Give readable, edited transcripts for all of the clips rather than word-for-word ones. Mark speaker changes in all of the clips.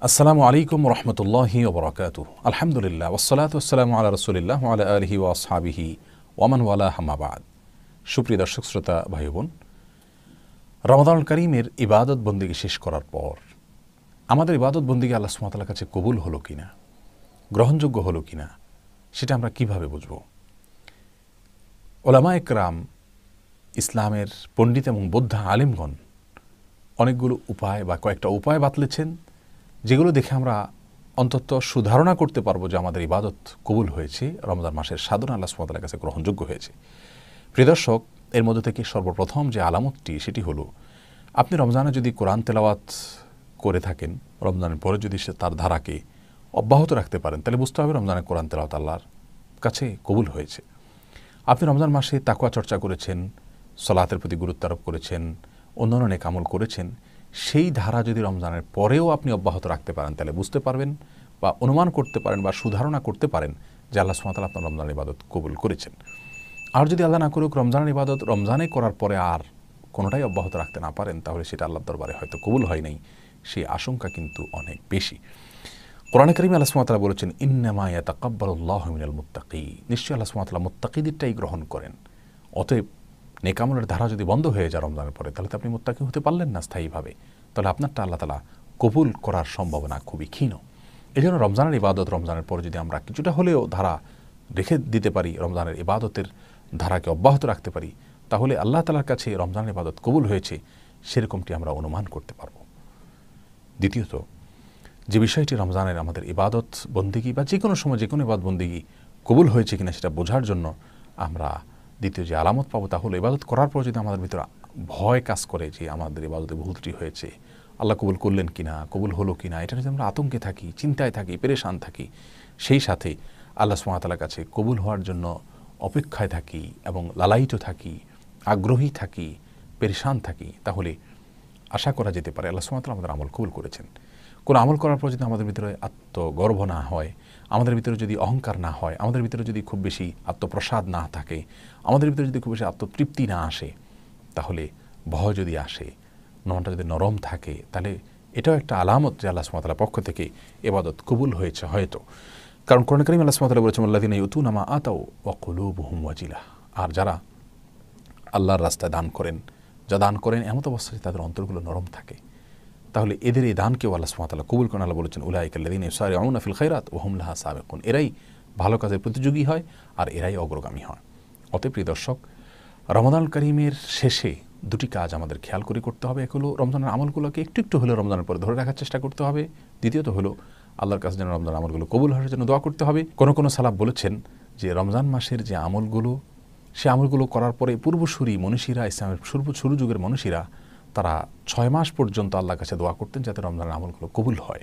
Speaker 1: আসসালামু আলাইকুম রহমতুল্লাহি ওবরাকাতুহ। আলহামদুলিল্লাহ ওয়াসসালাতু ওয়াসসালামু আলা রাসূলিল্লাহ ওয়া আলা আলিহি ওয়া আসহাবিহি ওয়া মান ওয়ালা আম্মা বা'দ। সুপ্রিয় দর্শক শ্রোতা ভাই বোন, রমাদানুল কারীমের ইবাদত বন্দেগী শেষ করার পর আমাদের ইবাদত বন্দেগী আল্লাহ সুবহানাহু ওয়া তাআলার কাছে কবুল হলো কিনা, গ্রহণযোগ্য হলো কিনা, সেটা আমরা কিভাবে বুঝব? উলামা একরাম, ইসলামের পণ্ডিত এবং বৌদ্ধ আলেমগণ অনেকগুলো উপায় বা কয়েকটা উপায় বাতলেছেন, যেগুলো দেখে আমরা অন্তত সুধারণা করতে পারবো যে আমাদের ইবাদত কবুল হয়েছে, রমজান মাসের সাধনা আল্লাহ সুবহানাহু ওয়া তাআলার কাছে গ্রহণযোগ্য হয়েছে। প্রিয় দর্শক, এর মধ্যে থেকে সর্বপ্রথম যে আলামতটি সেটি হলো, আপনি রমজানে যদি কোরআন তেলাওয়াত করে থাকেন, রমজানের পরে যদি সে তার ধারাকে অব্যাহত রাখতে পারেন, তাহলে বুঝতে হবে রমজানের কোরআন তেলাওয়াত আল্লাহর কাছে কবুল হয়েছে। আপনি রমজান মাসে তাকওয়া চর্চা করেছেন, সলাতের প্রতি গুরুত্ব আরোপ করেছেন, অন্যান্য নেক আমল করেছেন, সেই ধারা যদি রমজানের পরেও আপনি অব্যাহত রাখতে পারেন, তাহলে বুঝতে পারবেন বা অনুমান করতে পারেন বা সুধারণা করতে পারেন যে আল্লাহ সুবহানাহু ওয়া তাআলা আপনার রমজানের ইবাদত কবুল করেছেন। আর যদি আল্লাহ না করুক, রমজানের ইবাদত রমজানে করার পরে আর কোনোটাই অব্যাহত রাখতে না পারেন, তাহলে সেটা আল্লাহর দরবারে হয়তো কবুল হয় নাই, সেই আশঙ্কা কিন্তু অনেক বেশি। কোরআনে কারিমে আল্লাহ সুবহানাহু ওয়া তাআলা বলেছেন, ইন্নামা ইয়াতাকাব্বালুল্লাহু মিনাল মুত্তাকিন, নিশ্চয়ই আল্লাহ সুবহানাহু ওয়া তাআলা মুত্তাকিদেরটাই গ্রহণ করেন। অতএব নেক আমলের ধারা যদি বন্ধ হয়ে যায় রমজানের পরে, তাহলে তো আপনি মুত্তাকি হতে পারলেন না স্থায়ীভাবে, তাহলে আপনারটা আল্লাহ তাআলা কবুল করার সম্ভাবনা খুবই ক্ষীণ। এই জন্য রমজানের ইবাদত রমজানের পরে যদি আমরা কিছুটা হলেও ধারা রেখে দিতে পারি, রমজানের ইবাদতের ধারাকে অব্যাহত রাখতে পারি, তাহলে আল্লাহ তাআলার কাছে রমজানের ইবাদত কবুল হয়েছে সেরকমটি আমরা অনুমান করতে পারব। দ্বিতীয়ত, যে বিষয়টি রমজানের আমাদের ইবাদত বন্দেগী বা যে কোনো সময় যে কোনো ইবাদত বন্দেগী কবুল হয়েছে কিনা সেটা বোঝার জন্য আমরা দ্বিতীয় যে আলামত পাবো, তা হলো ইবাদত করার পর যদি আমাদের ভিতরে ভয় কাজ করে যে আমাদের ইবাদতে ভুল ত্রুটি হয়েছে, আল্লাহ কবুল করলেন কিনা, কবুল হলো কিনা, এটা যদি আমরা আতঙ্কে থাকি, চিন্তায় থাকি, পেরেশান থাকি, সেই সাথে আল্লাহ সুবহানাহু ওয়া তাআলার কাছে কবুল হওয়ার জন্য অপেক্ষায় থাকি এবং লালায়িত থাকি, আগ্রহী থাকি, পেরেশান থাকি, তাহলে আশা করা যেতে পারে আল্লাহ সুবহানাহু ওয়া তাআলা আমাদের আমল কবুল করেছেন। কোনো আমল করার পর যদি আমাদের ভিতরে আত্মগর্ব না হয়, আমাদের ভিতরে যদি অহংকার না হয়, আমাদের ভিতরে যদি খুব বেশি আত্মপ্রসাদ না থাকে, আমাদের ভিতরে যদি খুব বেশি আত্মতৃপ্তি না আসে, তাহলে ভয় যদি আসে, মনটা যদি নরম থাকে, তাহলে এটাও একটা আলামত যে আল্লাহ সুবহানাহু ওয়া তাআলার পক্ষ থেকে ইবাদত কবুল হয়েছে হয়তো। কারণ কোরআনে কারীমে আল্লাহ সুবহানাহু ওয়া তাআলা বলেছেন, আল্লাযীনা ইউতুনা মা আতাউ ওয়া কুলুবুহুম ওয়াজিলাহ, আর যারা আল্লাহর রাস্তায় দান করেন, যা দান করেন এমত অবস্থায় তাদের অন্তরগুলো নরম থাকে, তাহলে এদের এই দানকেও আল্লাহ সুবহানাহু ওয়া তাআলা কবুল করেন। আল্লাহ বলেছেন, উলাইকাল্লাযীনা ইউসারিউনা ফিল খায়রাত ওয়া হুম লাহা সাবিকুন, এরাই ভালো কাজের প্রতিযোগী হয় আর এরাই অগ্রগামী হয়। অতএব প্রিয় দর্শক, রমাদানুল কারীমের শেষে দুটি কাজ আমাদের খেয়াল করে করতে হবে। এক হলো রমজানের আমলগুলোকে একটু একটু হলেও রমজানের পরে ধরে রাখার চেষ্টা করতে হবে। দ্বিতীয়ত হলো আল্লাহর কাছে যেন রমজান আমলগুলো কবুল হওয়ার জন্য দোয়া করতে হবে। কোনো কোনো সালাফ বলেছেন যে রমজান মাসের যে আমলগুলো, সে আমলগুলো করার পরে পূর্বসূরি মনীষীরা, ইসলামের শুরু যুগের মনীষীরা, তারা 6 মাস পর্যন্ত আল্লাহর কাছে দোয়া করতেন যাতে রমজানের আমলগুলো কবুল হয়,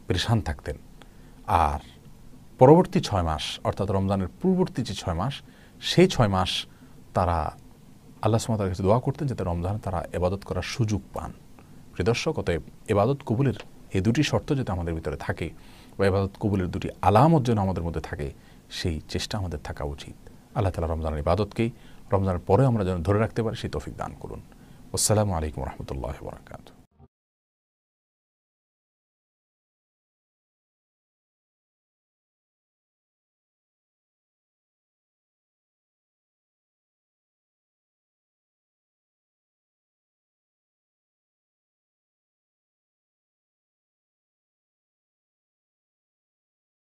Speaker 1: পেরেশান থাকতেন। আর পরবর্তী 6 মাস, অর্থাৎ রমজানের পূর্ববর্তী যে 6 মাস, সেই 6 মাস তারা আল্লাহ সুবহানাহু ওয়া তাআলার কাছে দোয়া করতেন যাতে রমজানে তারা ইবাদত করার সুযোগ পান। প্রিয় দর্শক, অতএব ইবাদত কবুলের এই দুটি শর্ত যদি আমাদের ভিতরে থাকে, বা ইবাদত কবুলের দুটি আলামত যেন আমাদের মধ্যে থাকে, সেই চেষ্টা আমাদের থাকা উচিত। আল্লাহ তাআলা রমজানের ইবাদতকেই রমজানের পরে আমরা যেন ধরে রাখতে পারি, সেই তৌফিক দান করুন। আসসালামু আলাইকুম ওয়া রাহমাতুল্লাহি ওয়া বারাকাতুহু।